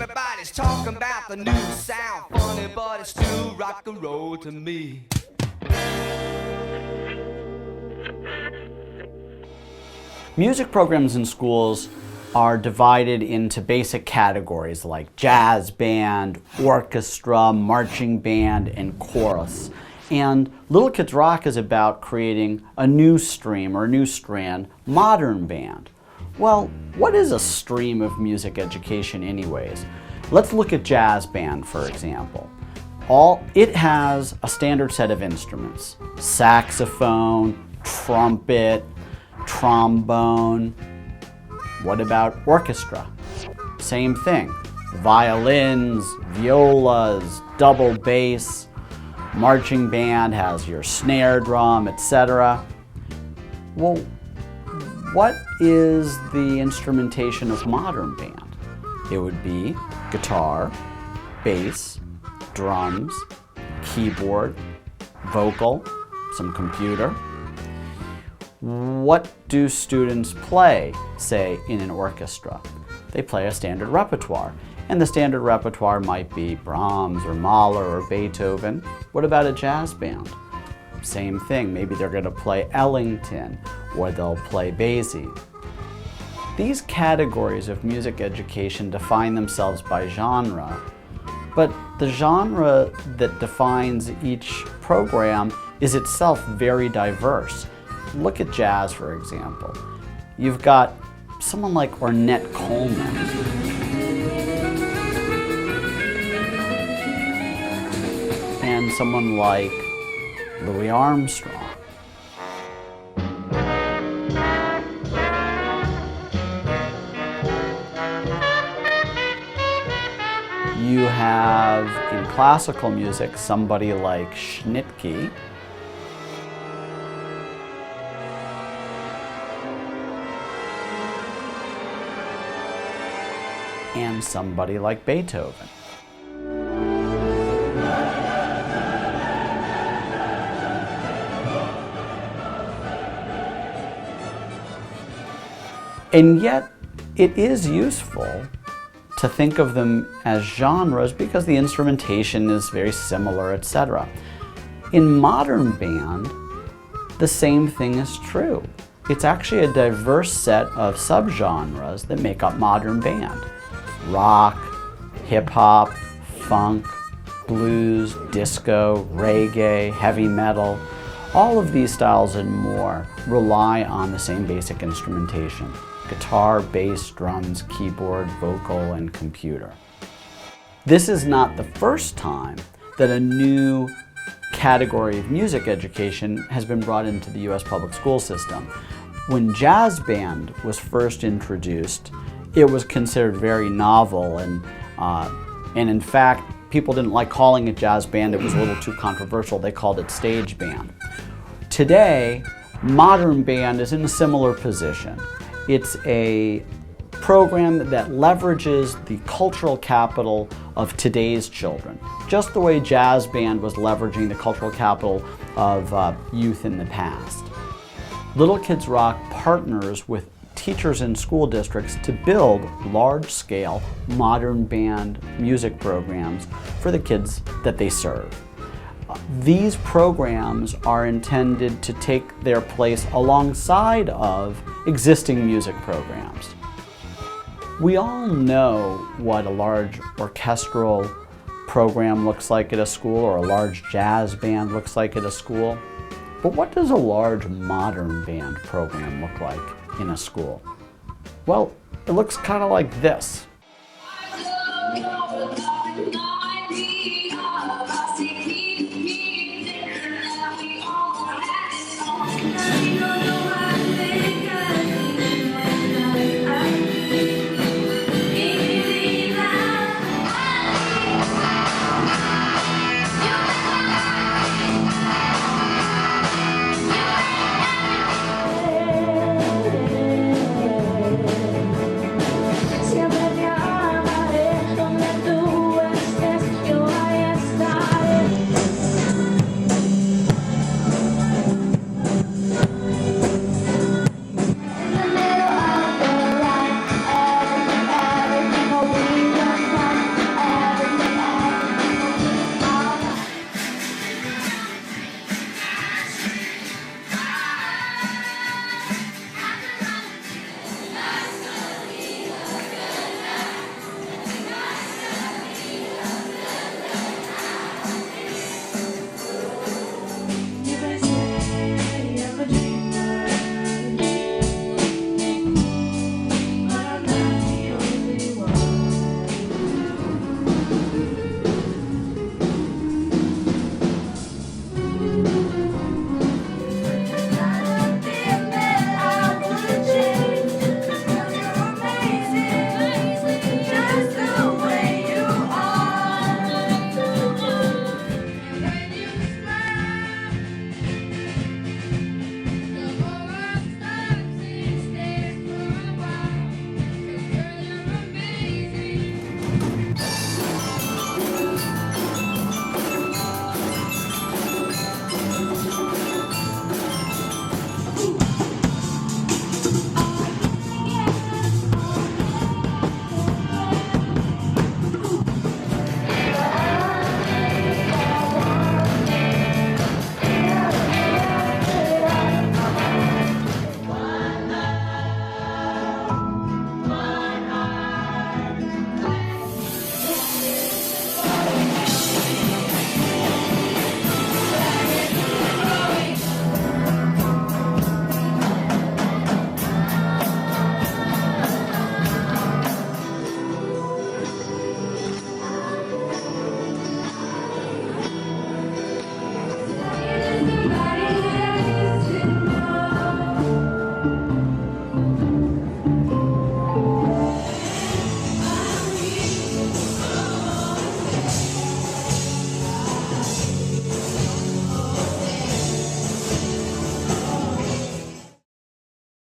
Everybody's talking about the new sound. Funny, but it's still rock and roll to me. Music programs in schools are divided into basic categories like jazz band, orchestra, marching band, and chorus. And Little Kids Rock is about creating a new stream or a new strand, modern band. Well, what is a stream of music education anyways? Let's look at jazz band, for example. It has a standard set of instruments: saxophone, trumpet, trombone. What about orchestra? Same thing. Violins, violas, double bass. Marching band has your snare drum, etc. Well, what is the instrumentation of modern band? It would be guitar, bass, drums, keyboard, vocal, some computer. What do students play, say, in an orchestra? They play a standard repertoire, and the standard repertoire might be Brahms or Mahler or Beethoven. What about a jazz band? Same thing, maybe they're going to play Ellington or they'll play Basie. These categories of music education define themselves by genre, but the genre that defines each program is itself very diverse. Look at jazz, for example. You've got someone like Ornette Coleman. And someone like Louis Armstrong. You have, in classical music, somebody like Schnittke. And somebody like Beethoven. And yet, it is useful to think of them as genres because the instrumentation is very similar, etc. In modern band, the same thing is true. It's actually a diverse set of subgenres that make up modern band. Rock, hip-hop, funk, blues, disco, reggae, heavy metal, all of these styles and more rely on the same basic instrumentation: guitar, bass, drums, keyboard, vocal, and computer. This is not the first time that a new category of music education has been brought into the U.S. public school system. When jazz band was first introduced, it was considered very novel, and in fact, people didn't like calling it jazz band. It was a little too controversial. They called it stage band. Today, modern band is in a similar position. It's a program that leverages the cultural capital of today's children, just the way jazz band was leveraging the cultural capital of youth in the past. Little Kids Rock partners with teachers in school districts to build large-scale modern band music programs for the kids that they serve. These programs are intended to take their place alongside of existing music programs. We all know what a large orchestral program looks like at a school or a large jazz band looks like at a school. But what does a large modern band program look like in a school? Well, it looks kind of like this.